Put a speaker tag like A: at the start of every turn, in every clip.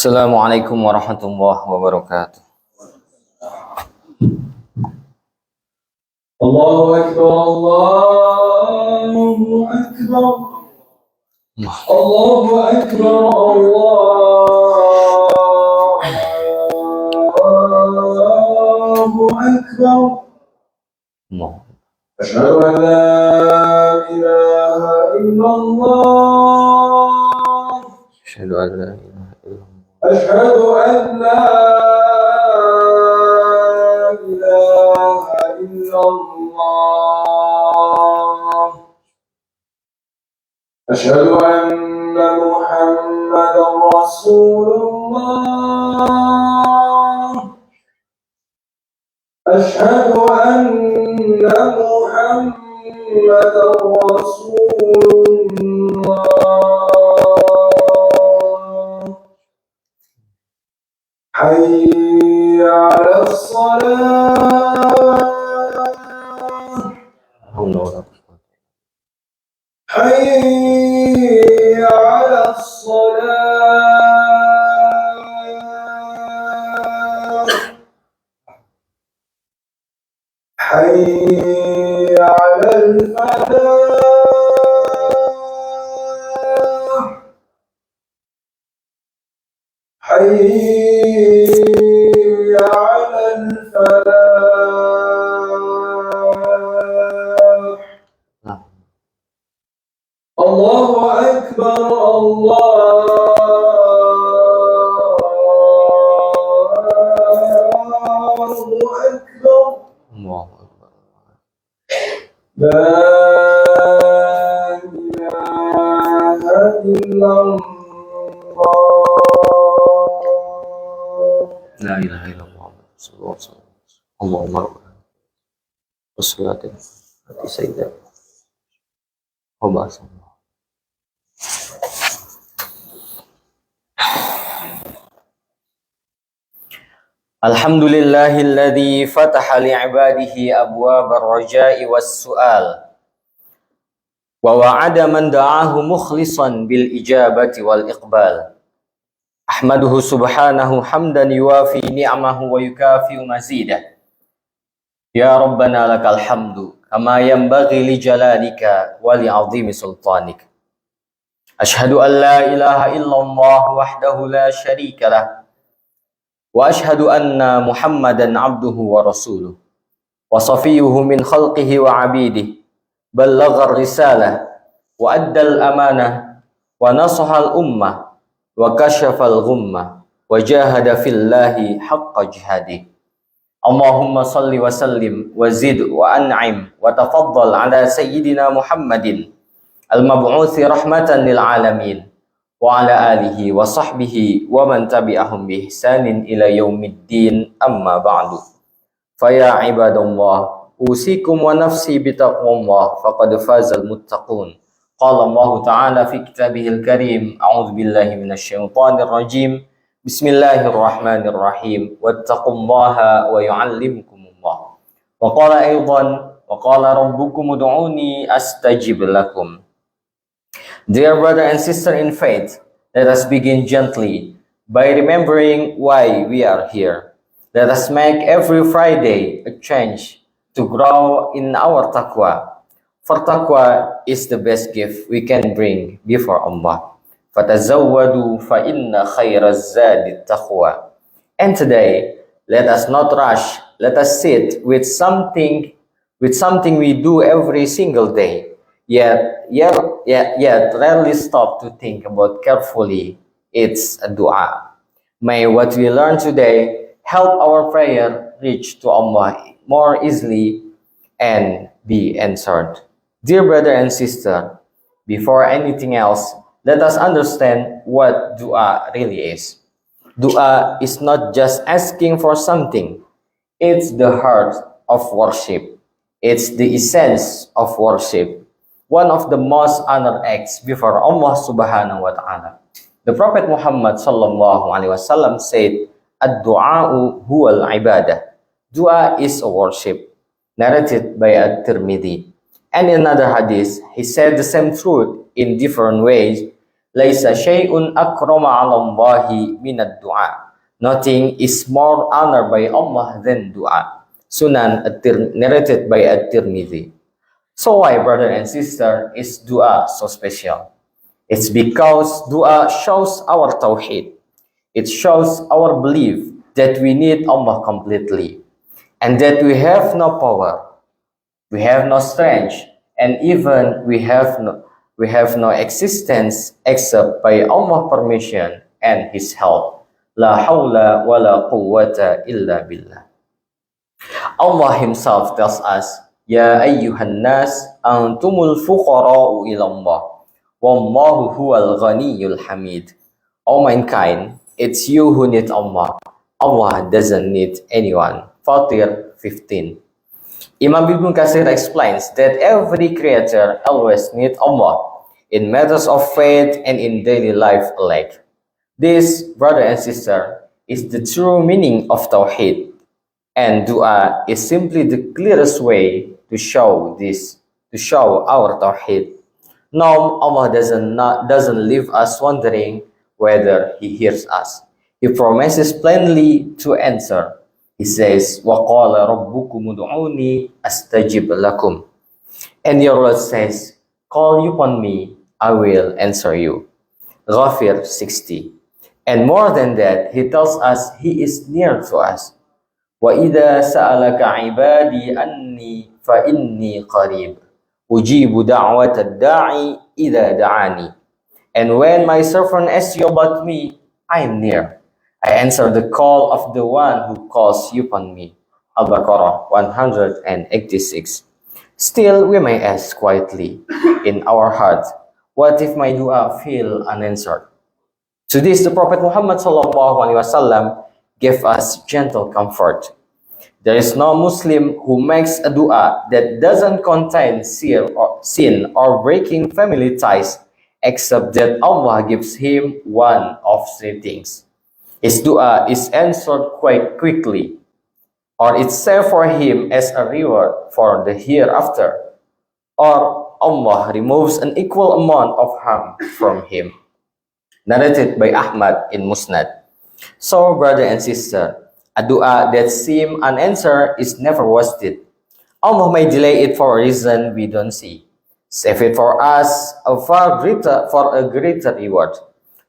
A: Assalamualaikum warahmatullahi wabarakatuh.
B: Allahu Akbar, Allahu Akbar, Allahu Akbar, Allahu Akbar. Asyhadu an la ilaha illallah.
A: Asyhadu an la ilaha illallah.
B: أشهد أن لا إله إلا الله. أشهد أن محمدا رسول الله. أشهد أن محمدا رسول الله. حي على الصلاة. حي على الصلاة. حي على الفلاح. حي على الفلاح. الله أكبر، الله أكبر. لا إله إلا الله.
A: La ilaha illallah. Allahumma rabbana wassalatin ati sayyidah wa ba'asa. Alhamdulillahilladzi fataha li'ibadihi abwaba ar-raja'i was-su'al wa wa'ada man da'ahu mukhlishan bil ijabati wal iqbal. Ahmaduhu subhanahu hamdan yuwafi ni'amahu wa yukafi'u mazidah. Ya Rabbana lakal hamdu kama yanbaghi li jalalika wa li 'azimi sultanik. Ashhadu an la ilaha illallah wahdahu la syarika lah. Wa ashhadu anna Muhammadan abduhu wa rasuluh wa safiyuhu min khalqihi wa 'abidihi. Ballagha ar-risalah wa adda al-amanah wa nasaha al-ummah wa kashafal ghummah wa jahada fillahi haqqa jihadi. Allahumma salli wa sallim wa zid wa an'im wa tafaddal ala sayyidina Muhammadin al-mab'uthi rahmatan lil alamin wa ala alihi wa sahbihi wa man tabi'ahum bi ihsanin ila yaumiddin, amma ba'du. Fa ya ibadallah usikum wa nafsi bi taqwallah faqad fazal muttaqun. Qala Allah Ta'ala fi kitabihil karim, a'udzu billahi minasyaitonir rajim. Bismillahirrahmanirrahim. Wattaqullaha wa yu'allimukumullah. Wa qala aidan, wa qala rabbukum ud'uni astajib lakum. Dear brother and sister in faith, let us begin gently by remembering why we are here. Let us make every Friday a change to grow in our taqwa. For taqwa is the best gift we can bring before Allah. Fatazawwadu fa inna khairaz zadi taqwa. And today, let us not rush. Let us sit with something we do every single day. Yet rarely stop to think about carefully. It's a dua. May what we learn today help our prayer reach to Allah more easily and be answered. Dear brother and sister, before anything else, let us understand what dua really is. Dua is not just asking for something. It's the heart of worship. It's the essence of worship. One of the most honored acts before Allah subhanahu wa ta'ala. The Prophet Muhammad sallallahu alaihi wasallam said, "Ad-du'a'u huwal ibadah." Dua is a worship. Narrated by At-Tirmidhi. And in another hadith, he said the same truth in different ways. Laisa syai'un akrama 'ala Allahi minad du'a. Nothing is more honored by Allah than dua. Sunan narrated by At-Tirmidhi. So why, brother and sister, is dua so special? It's because dua shows our tawheed. It shows our belief that we need Allah completely and that we have no power, we have no strength, and even we have no existence except by Allah's permission and His help. La hawla wa la quwwata illa billah. Allah Himself tells us, Ya ayyuhan nas antumul fuqara'u ilallah, wallahu huwal ghaniyul hamid. O mankind, it's you who need Allah. Allah doesn't need anyone. Fatir 15. Imam Ibn Katsir explains that every creature always needs Allah in matters of faith and in daily life alike. This, brother and sister, is the true meaning of Tawheed, and dua is simply the clearest way to show our Tawheed. No, Allah doesn't leave us wondering whether He hears us. He promises plainly to answer. He says, وَقَالَ رَبُّكُمُ ادْعُونِي أَسْتَجِبْ لَكُمْ. And your Lord says, call upon me, I will answer you. Ghafir 60. And more than that, He tells us He is near to us. وَإِذَا سَأَلَكَ عِبَادِي أَنِّي فَإِنِّي قَرِيبٌ أُجِيبُ دَعْوَةَ الدَّاعِ إِذَا دَعَانِي. And when my servant asks you about me, I am near. I answer the call of the one who calls upon me. Al-Baqarah 186. Still, we may ask quietly in our heart, what if my dua feel unanswered? To this, the Prophet Muhammad ﷺ gave us gentle comfort. There is no Muslim who makes a dua that doesn't contain sin or breaking family ties, except that Allah gives him one of three things. His dua is answered quite quickly, or it's saved for him as a reward for the hereafter, or Allah removes an equal amount of harm from him. Narrated by Ahmad in Musnad. So, brother and sister, a dua that seems unanswered is never wasted. Allah may delay it for a reason we don't see. Save it for us for a greater reward,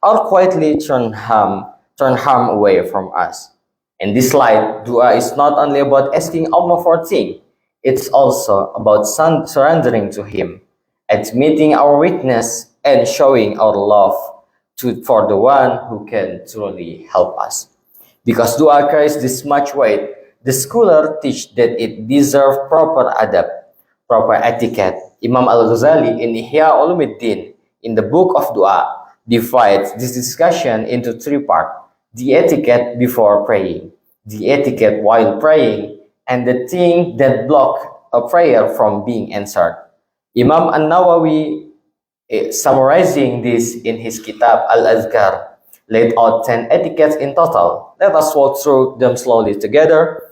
A: or quietly turn harm away from us. In this light, dua is not only about asking Allah for things, it's also about surrendering to Him, admitting our weakness, and showing our love for the one who can truly help us. Because dua carries this much weight, the scholar teach that it deserves proper adab, proper etiquette. Imam Al-Ghazali in Ihya Ulumuddin, in the book of dua, divides this discussion into three parts: the etiquette before praying, the etiquette while praying, and the thing that block a prayer from being answered. Imam An-Nawawi, summarizing this in his kitab Al-Azkar, laid out 10 etiquettes in total. Let us walk through them slowly together.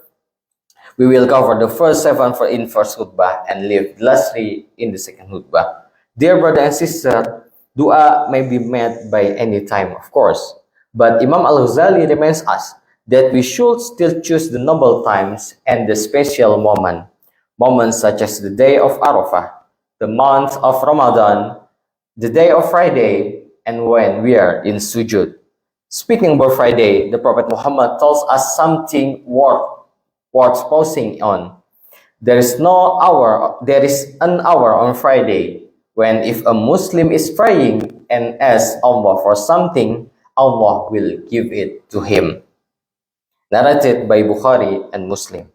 A: We will cover the first 7 in first khutbah and leave the last 3 in the second khutbah. Dear brother and sister, dua may be made by any time, of course, but Imam Al-Ghazali reminds us that we should still choose the noble times and the special moments such as the day of Arafah, the month of Ramadan, the day of Friday, and when we are in sujud. Speaking about Friday, the Prophet Muhammad tells us something worth pausing on. There is an hour on Friday when if a Muslim is praying and asks Allah for something, Allah will give it to him. Narrated by Bukhari and Muslim.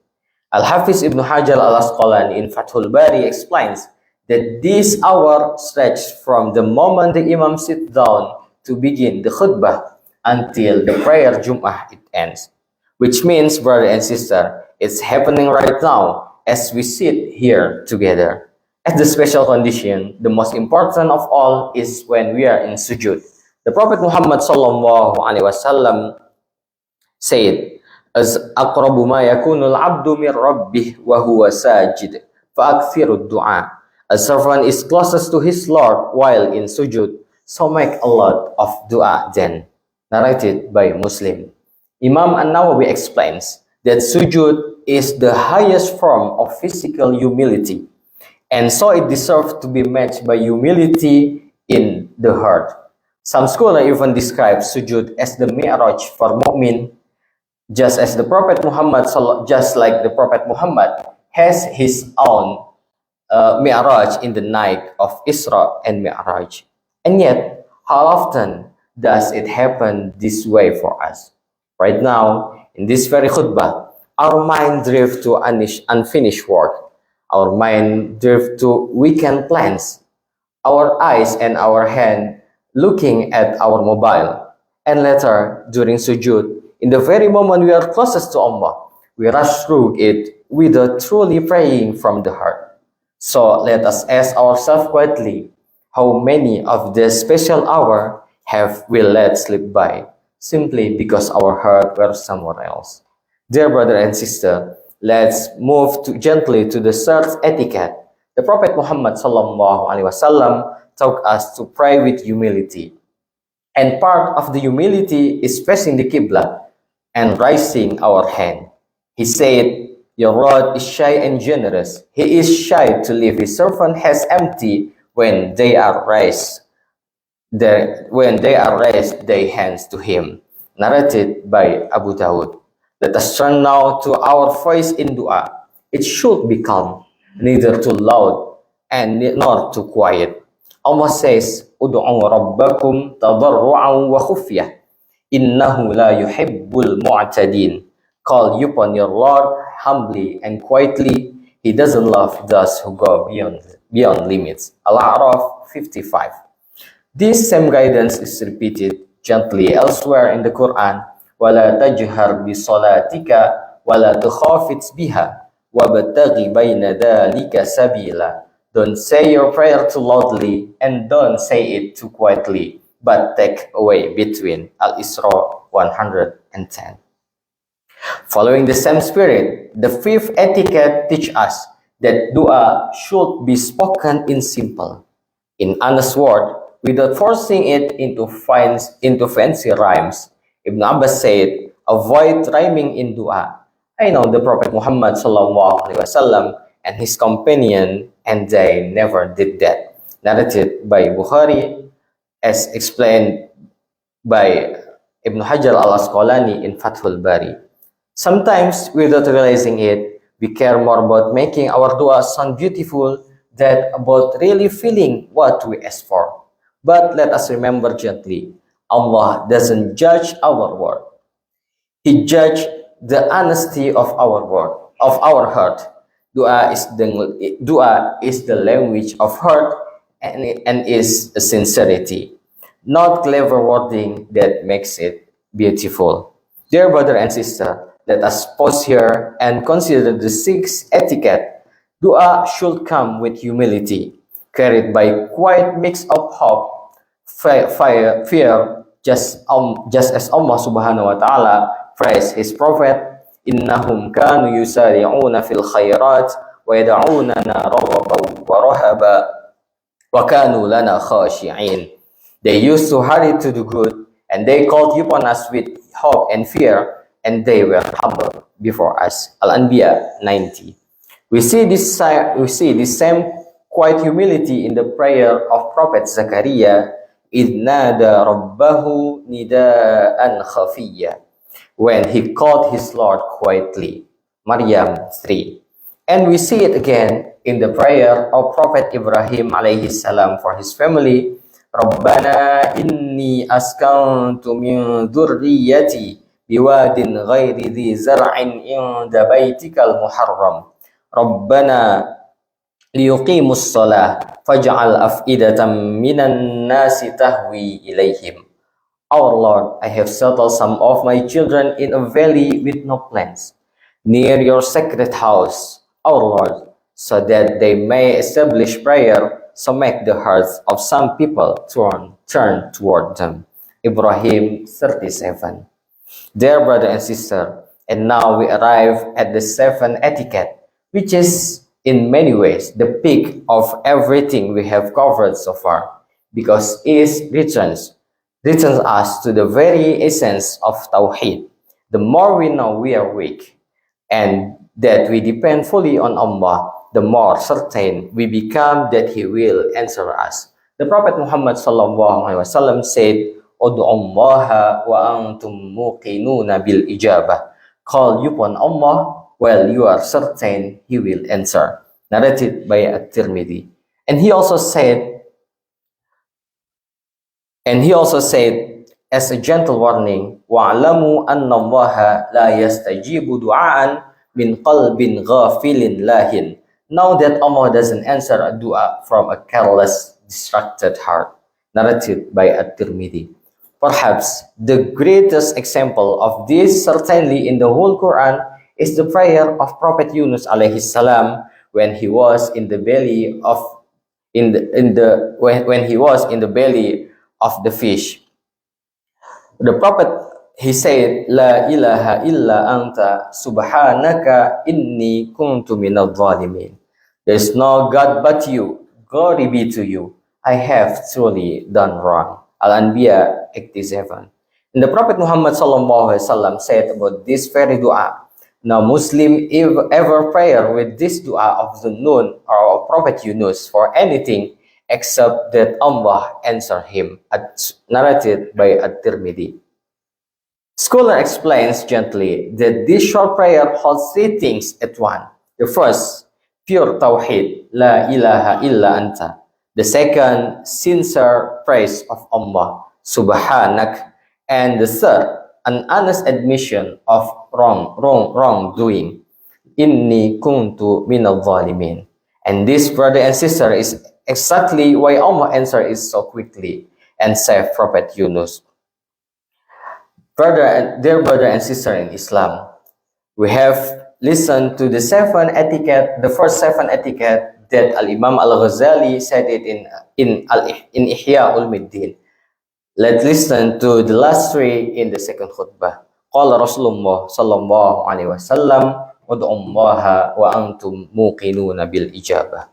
A: Al-Hafiz Ibn Hajar al-Asqalani in Fathul Bari explains that this hour stretches from the moment the Imam sits down to begin the khutbah until the prayer Jum'ah it ends. Which means, brother and sister, it's happening right now as we sit here together. As the special condition, the most important of all is when we are in sujud. The Prophet Muhammad ﷺ said, "As aqrabu ma yakunu al-'abdu min rabbih wa huwa sajid, fa akthiru ad-du'a." A servant is closest to his Lord while in sujud, So make a lot of dua then. Narrated by Muslim. Imam An-Nawawi explains that sujud is the highest form of physical humility, and so it deserves to be matched by humility in the heart. Some scholars even describe sujud as the mi'raj for mu'min, just like the Prophet Muhammad has his own mi'raj in the night of Isra and Mi'raj. And yet, how often does it happen this way for us? Right now, in this very khutbah, our mind drift to unfinished work. Our mind drift to weekend plans. Our eyes and our hand looking at our mobile. And later, during sujud, in the very moment we are closest to Allah, we rush through it without truly praying from the heart. So let us ask ourselves quietly, how many of this special hour have we let slip by simply because our heart were somewhere else? Dear brother and sister, let's move gently to the third etiquette. The Prophet Muhammad SAW taught us to pray with humility. And part of the humility is facing the Qibla and raising our hand. He said, your Lord is shy and generous. He is shy to leave his servant hands empty when they are raised their hands to him. Narrated by Abu Dawud. Let us turn now to our voice in dua. It should be calm, neither too loud and nor too quiet. Allah says, Udu'u rabbakum tadarru'an wa khufyah. Innahu la yuhibbul mu'tadin. Call upon your Lord humbly and quietly. He doesn't love those who go beyond limits. Al-A'raf 55. This same guidance is repeated gently elsewhere in the Quran. وَلَا تَجْهَرْ بِصَلَاتِكَ وَلَا تُخَافِتْ بِهَا وَابْتَغِ بَيْنَ ذَلِكَ سَبِيلًا. Don't say your prayer too loudly and don't say it too quietly, but take away between. Al-Isra 110. Following the same spirit, the fifth etiquette teaches us that dua should be spoken in simple, in honest word, without forcing it into fancy rhymes. Ibn Abbas said, avoid rhyming in dua. I know the Prophet Muhammad SAW and his companion, and they never did that. Narrated by Bukhari, as explained by Ibn Hajar al-Asqalani in Fathul Bari. Sometimes, without realizing it, we care more about making our dua sound beautiful than about really feeling what we ask for. But let us remember gently, Allah doesn't judge our word. He judges the honesty of our word, of our heart. Dua is the language of heart and is a sincerity, not clever wording that makes it beautiful. Dear brother and sister, let us pause here and consider the sixth etiquette. Dua should come with humility, carried by quiet mix of hope, fear, just as Allah Subhanahu wa Ta'ala praised His Prophet, "Innahum kanu yusari'una fil khairat wa yad'unana raghaban wa rahaba wa kanu lana khashi'in." They used to hurry to do good, and they called upon us with hope and fear, and they were humble before us. Al-Anbiya 90. We see this same quiet humility in the prayer of Prophet Zakaria, إِذْ نَادَى رَبَّهُ نِدَاءً خَفِيًّا, when he called his Lord quietly. Maryam 3. And we see it again in the prayer of Prophet Ibrahim alayhi salam for his family. رَبَّنَا إِنِّي أَسْكَنْتُ مِنْ ذُرِّيَّتِي بِوَادٍ غَيْرِ ذِي زَرْعٍ عِنْدَ بَيْتِكَ الْمُحَرَّمِ رَبَّنَا لِيُقِيمُوا الصَّلَاةَ فَاجْعَلْ أَفْئِدَةً مِنَ النَّاسِ تَهْوِي إِلَيْهِمْ. Our Lord, I have settled some of my children in a valley with no plants, near your sacred house, our Lord, so that they may establish prayer, so make the hearts of some people turn toward them. Ibrahim 37. Dear brother and sister, and now we arrive at the seventh etiquette, which is in many ways the peak of everything we have covered so far. because it returns us to the very essence of Tawheed. The more we know we are weak and that we depend fully on Allah, the more certain we become that He will answer us. The Prophet Muhammad sallallahu alaihi wasallam said, "Ud'ullaha wa antum muqinuna bil ijabah." Call upon Allah while you are certain He will answer. Narrated by At-Tirmidhi. And he also said, as a gentle warning, وَاعْلَمُوا أَنَّ اللَّهَ لَا يَسْتَجِيبُ دُعَاءً مِنْ قَلْبٍ غَافِلٍ لَاهٍ. Know that Allah doesn't answer a dua from a careless, distracted heart. Narrated by At-Tirmidhi. Perhaps the greatest example of this, certainly in the whole Quran, is the prayer of Prophet Yunus alayhi salam when he was in the belly of when he was in the belly of the fish. The Prophet, he said, "La ilaha illa anta subhanaka inni kuntu minadh dhalimin." There is no God but you. Glory be to you. I have truly done wrong. Al-Anbiya 87. And the Prophet Muhammad sallallahu alaihi wasallam said about this very dua, "No Muslim ever prayer with this dua of the Nun or of Prophet Yunus for anything except that Allah answer him." Narrated by At-Tirmidhi. Scholar explains gently that this short prayer holds three things at once. The first, pure tawheed, la ilaha illa anta. The second, sincere praise of Allah, subhanak. And the third, an honest admission of wrongdoing, inni kuntu minadh dhalimin. And this, brother and sister, is exactly why Allah answered it so quickly and saved Prophet Yunus. Dear brother and sister in Islam, we have listened to the first seven etiquette that Al-Imam Al-Ghazali said it in Ihya Ulumuddin. Let's listen to the last three in the second khutbah. Qala Rasulullah sallallahu alaihi wasallam, "Ud'ullaha wa antum muqinuna bil ijabah."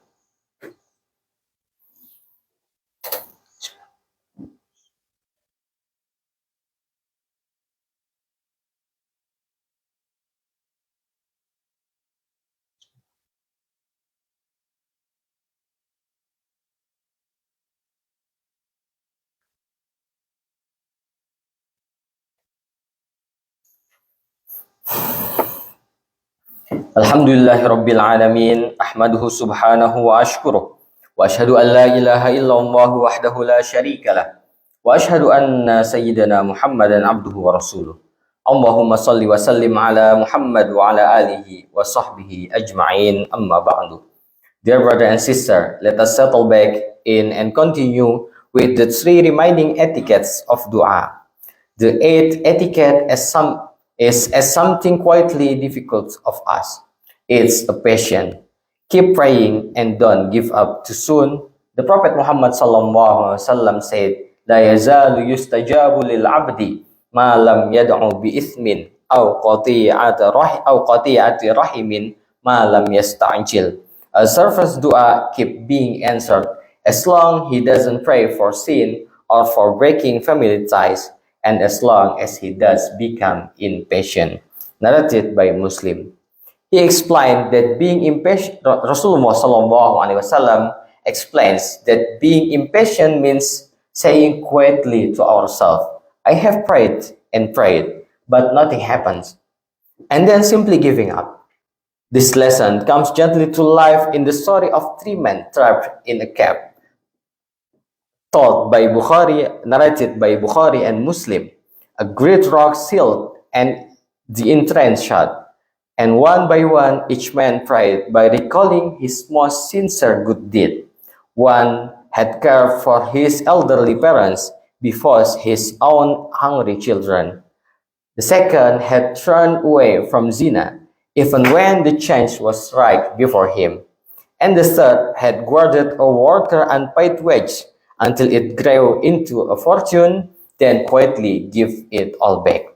A: Alhamdulillahi Rabbil Alamin, ahmaduhu subhanahu wa ashkuruh, wa ashhadu an la ilaha illallah wahdahu la sharika lah, wa ashhadu anna sayyidana Muhammadan abduhu wa rasuluh. Allahumma salli wa sallim ala Muhammad wa ala alihi wa sahbihi ajma'in, amma ba'du. Dear brother and sister, let us settle back in and continue with the three remaining etiquettes of dua. The eighth etiquette is something quietly difficult of us. It's a passion. Keep praying and don't give up too soon. The Prophet Muhammad sallallahu alaihi wasallam said, "La yazalu yustajabu lil 'abdi ma lam yad'u bi ithmin aw qati'ati rahimin ma lam yasta'jil." A servant's dua keep being answered as long he doesn't pray for sin or for breaking family ties, and as long as he does become impatient. Narrated by Muslim. He explained that being impatient, Rasulullah sallallahu alaihi wasallam explains that being impatient means saying quietly to ourselves, "I have prayed and prayed, but nothing happens," and then simply giving up. This lesson comes gently to life in the story of three men trapped in a cave, narrated by Bukhari and Muslim. A great rock sealed and the entrance shut, and one by one each man prayed by recalling his most sincere good deed. One had cared for his elderly parents before his own hungry children. The second had turned away from zina, even when the chance was right before him. And the third had guarded a worker unpaid wage until it grew into a fortune, then quietly give it all back.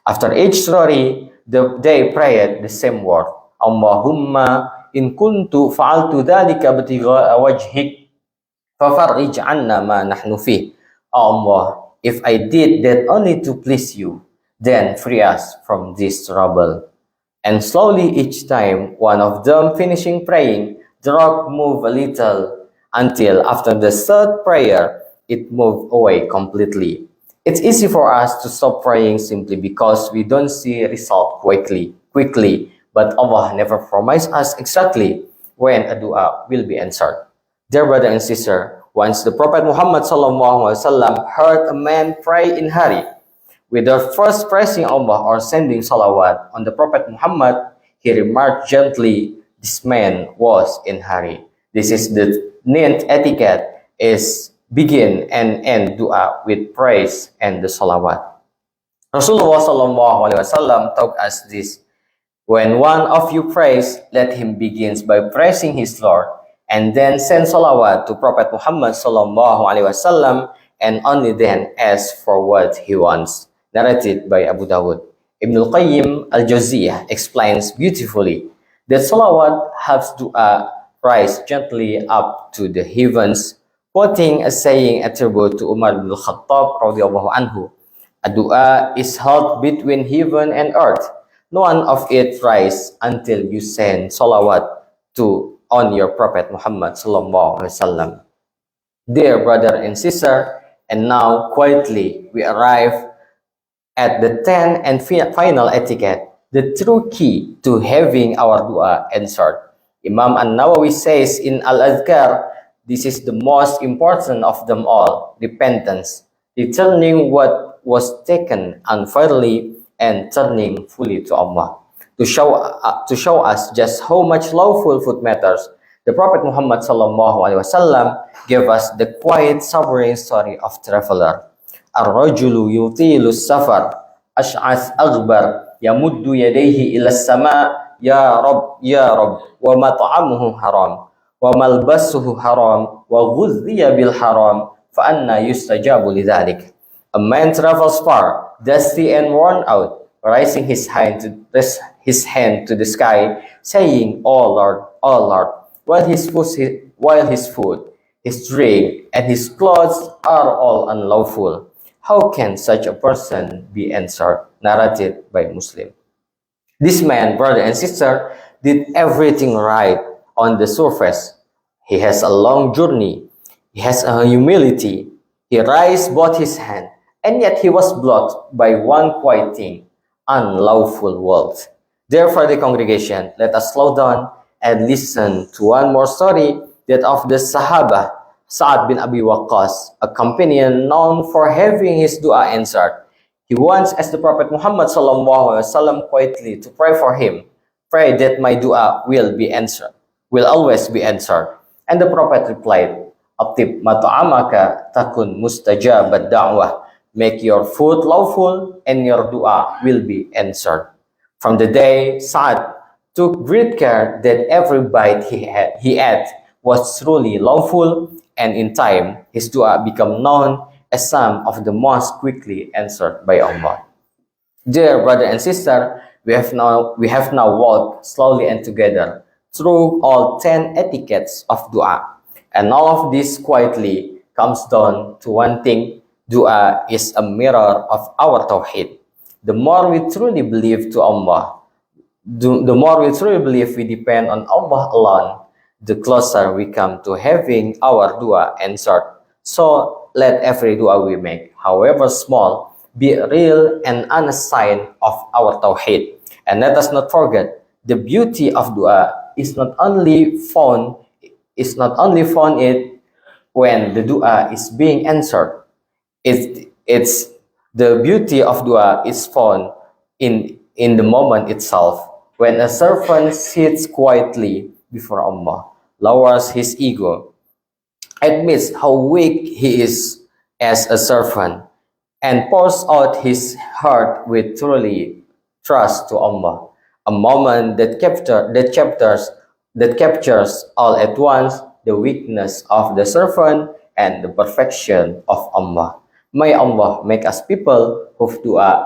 A: After each story, they prayed the same word, "Allahumma in kuntu fa'altu dhalika ibtigha'a wajhik فَفَرِّجْ عَنَّا مَا نَحْنُ فِيهِ. O Allah, if I did that only to please you, then free us from this trouble. And slowly each time one of them finishing praying, the rock moved a little until after the third prayer, it moved away completely. It's easy for us to stop praying simply because we don't see result quickly, but Allah never promised us exactly when a dua will be answered. Dear brother and sister, once the Prophet Muhammad SAW heard a man pray in hurry, without first praising Allah or sending salawat on the Prophet Muhammad, he remarked gently, "This man was in hurry." This is the ninth etiquette: is begin and end dua with praise and the salawat. Rasulullah SAW taught us this. When one of you prays, let him begins by praising his Lord, and then send salawat to Prophet Muhammad SAW, and only then ask for what he wants. Narrated by Abu Dawud. Ibn al-Qayyim al-Jawziyah explains beautifully that salawat helps dua rise gently up to the heavens, quoting a saying attributed to Umar bin Khattab radhiyallahu anhu. A dua is held between heaven and earth. None of it rise until you send salawat on your Prophet Muhammad sallallahu alaihi wasallam. Dear brother and sister, and now quietly we arrive at the 10th and final etiquette, the true key to having our dua answered. Imam An-Nawawi says in Al-Adhkar, this is the most important of them all: repentance, returning what was taken unfairly and turning fully to Allah. To show us just how much lawful food matters, the Prophet Muhammad SAW gave us the quiet, sobering story of traveler. Ar-rajulu yutilu safar, ash'ath aghbar, yamuddu yadayhi ila sama, ya Rab, wa mat'amuhu haram, wa malbasuhu haram, wa ghudhiya bil haram, fa anna yustajabu lidhalik. A man travels far, dusty and worn out, raising his hand to the sky, saying, "O Lord, while his food, his drink, and his clothes are all unlawful. How can such a person be answered?" Narrated by Muslim. This man, brother and sister, did everything right on the surface. He has a long journey. He has a humility. He raised both his hands, and yet he was blocked by one quiet thing: unlawful words. Therefore, the congregation, let us slow down and listen to one more story, that of the Sahaba, Sa'ad bin Abi Waqqas, a companion known for having his dua answered. He once asked the Prophet Muhammad SAW quietly to pray for him, "Pray that my dua will always be answered." And the Prophet replied, "Atib mat'amaka takun mustajabat da'wah." Make your food lawful and your dua will be answered. From the day, Sa'ad took great care that every bite he ate was truly lawful, and in time, his dua became known as some of the most quickly answered by Allah. Dear brother and sister, we have now walked slowly and together through all 10 etiquettes of dua, and all of this quietly comes down to one thing: dua is a mirror of our tawhid. The more we truly believe to Allah, the more we truly believe we depend on Allah alone, the closer we come to having our dua answered. So let every dua we make, however small, be real and honest sign of our tawhid. And let us not forget, the beauty of dua is not only found it when the dua is being answered. It's the beauty of dua is found in the moment itself, when a servant sits quietly before Allah, lowers his ego, admits how weak he is as a servant, and pours out his heart with truly trust to Allah. A moment that captures all at once the weakness of the servant and the perfection of Allah. May Allah make us people whose dua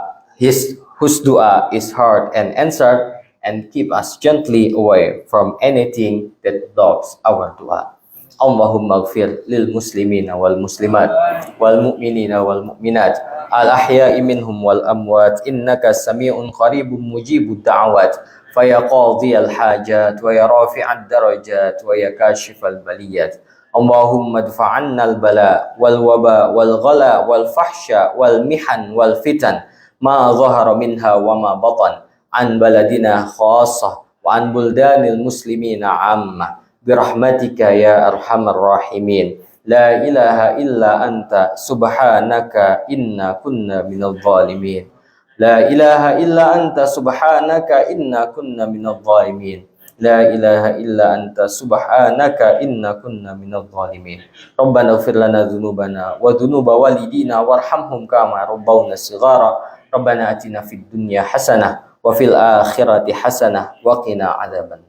A: is heard and answered, and keep us gently away from anything that blocks our dua. Allahumma ighfir lil muslimina wal muslimat wal mu'minina wal mu'minat al ahya'i minhum wal amwat innaka sami'un qaribun mujibud da'awat fa ya qadhiyal hajat wa ya rafi'ad darajat wa ya kashifal baliyat Allahumma dfa'anna al bala wal waba wal ghala wal fahsya wal mihan wal fitan ma zahara minha wa ma batan an baladina khassah wa an buldanil muslimina 'ammah birahmatika ya arhamar rahimin la ilaha illa anta subhanaka inna kunna minadh zalimin la ilaha illa anta subhanaka inna kunna minadh zalimin la ilaha illa anta subhanaka inna kunna minadh zalimin rabbana ighfir lana dhunubana wa dhunuba walidina warhamhum kama rabbawna shighara rabbana atina fid dunya hasanah wa fil akhirati hasanah wa qina adzaban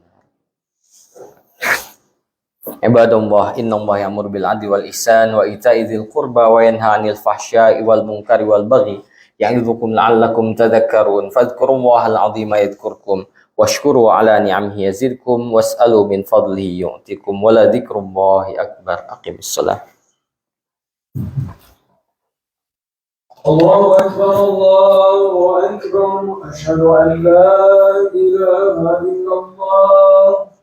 A: Ibadallah, innallaha ya'muru bil 'adli wal ihsan wa ita'i dzil qurba wa yanha 'anil fahsya'i wal munkari wal baghi ya'idzukum la'allakum tadhakkarun fadhkurullaha al-'azima yadhkurkum washkuru 'ala ni'amihi yazidkum was'alu min fadlihi yu'tikum wa la dzikrullahi akbar aqimis shalah
B: الله أكبر الله أكبر أشهد أن لا إله إلا الله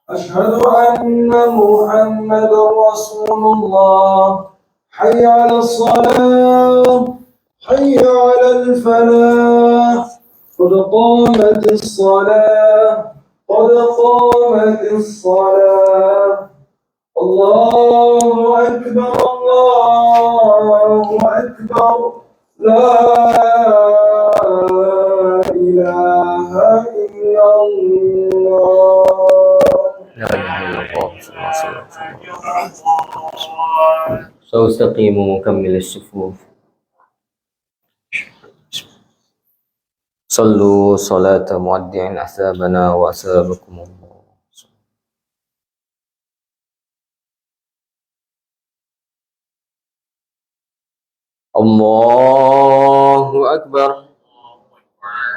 B: أشهد أن محمد رسول الله حي على الصلاة حي على الفلاح قد قامت الصلاة قد قامت الصلاة الله أكبر الله أكبر لا إله إلا الله
A: la ilaha illallah sawastaqimu mukammilis sufuf sallu salata muaddi'in asabana wa asabakum Allahu Akbar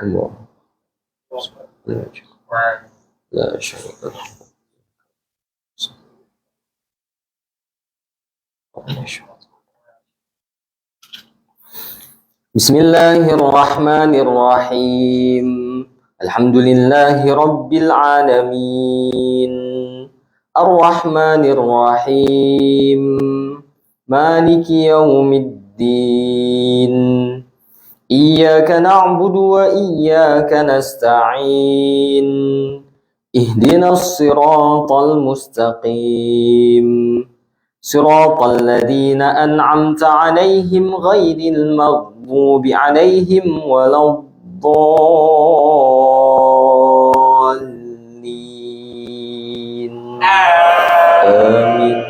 A: Allah la syarika lahu Bismillahirrahmanirrahim Alhamdulillahi rabbil alamin Ar-Rahmanir Rahim Maliki yaumiddin Iyyaka na'budu wa iyyaka nasta'in Ihdinas siratal mustaqim Siratal ladzina an'amta 'alaihim ghairil maghdubi 'alaihim waladdallin Amin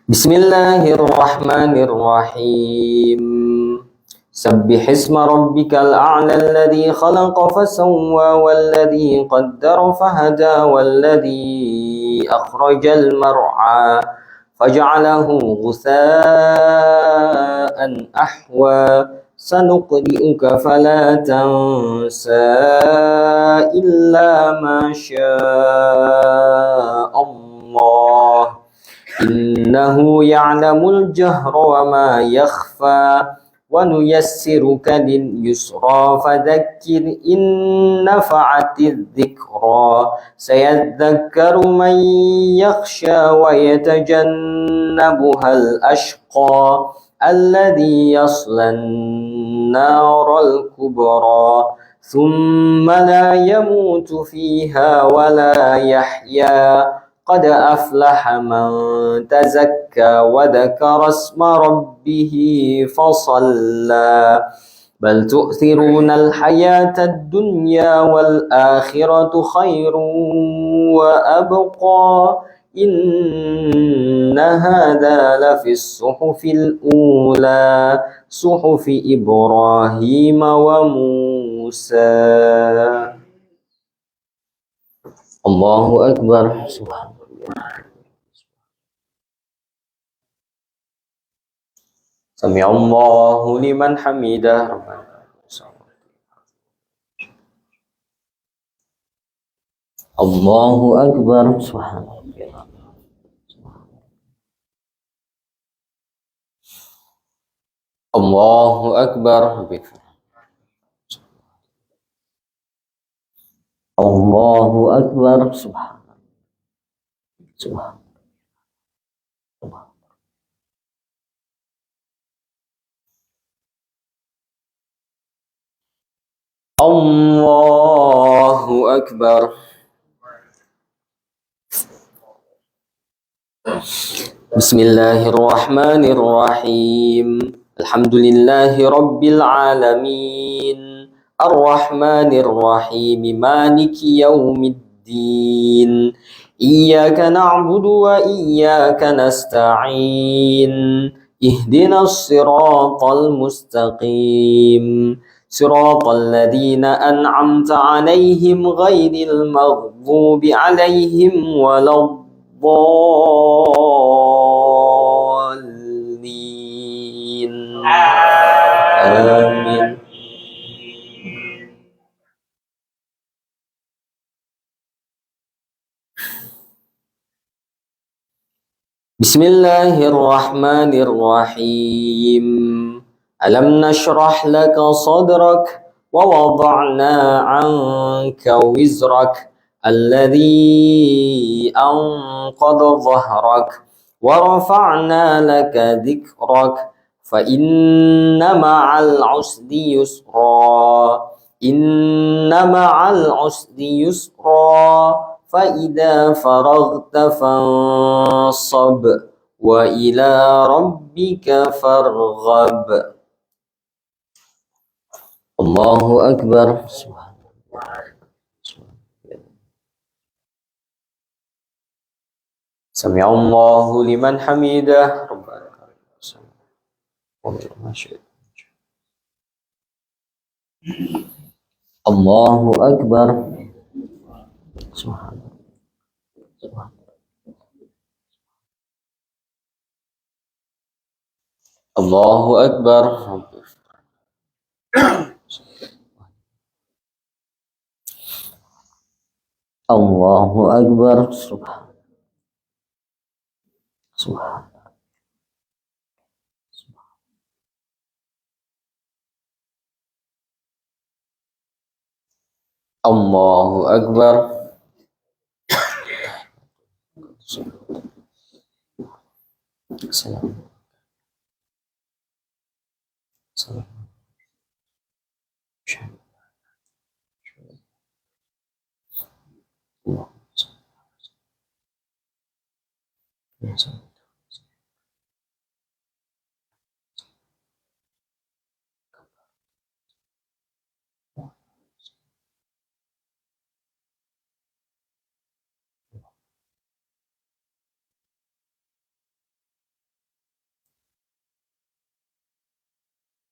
A: Bismillahirrahmanirrahim Sabbihisma rabbikal a'la alladhi khalaqa fasawwa walladhi qaddara fahada walladhi akhrajal mar'a faj'alahu ghutha'an ahwa sanuqri'uka fala tansa illa ma syaa Allah innahu ya'lamul jahra wa ma yakhfa wa nuyassiruka lil yusra fadhakkir in nafa'atiz dzikra sayadhakkaru man yakhsha wa yatajannabuhal ashqa alladhi yaslan naral kubra thumma la yamutu fiha wa la yahya قد أفلح من تزكى وذكر اسم ربه فصلى بل تؤثرون الحياة الدنيا والآخرة خير وأبقى إن هذا لفي الصحف الأولى صحف إبراهيم وموسى الله أكبر سبحان Sami Allahu liman hamidah. Allahu Akbar. Subhanallah. Allahu Akbar. Allahu Akbar. Subhanallah. Allahu Akbar. Bismillahirrahmanirrahim. Alhamdulillahi Rabbil Alamin. Ar-Rahmanir-Rahim. Maliki yaumiddin. Iyyaka na'budu wa iyyaka nasta'in. Ihdinas siratal mustaqim. Siratal ladzina an'amta 'alaihim ghairil maghdubi 'alaihim waladdallin. Amin. Bismillahirrahmanirrahim. Alam nashrah laka sadrak wa wada'na 'anka wizrak alladhi anqadha dhahrak wa rafa'na laka dhikrak fa inna ma'al 'usri yusra inna ma'al 'usri yusra fa idza faraghta fansab wa ila rabbika farghab. Allahu Akbar. Sami'allahu liman hamidah. Rabbana Allahu Akbar. Allahu Akbar. Allahu Akbar. Allahu Akbar.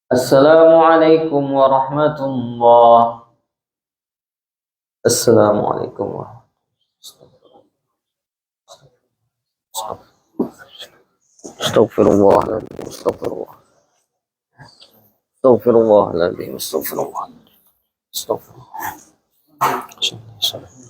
A: Assalamualaikum warahmatullah. Assalamualaikum warahmatullah. Astaghfirullahaladzim. Astaghfirullahaladzim. Astaghfirullah.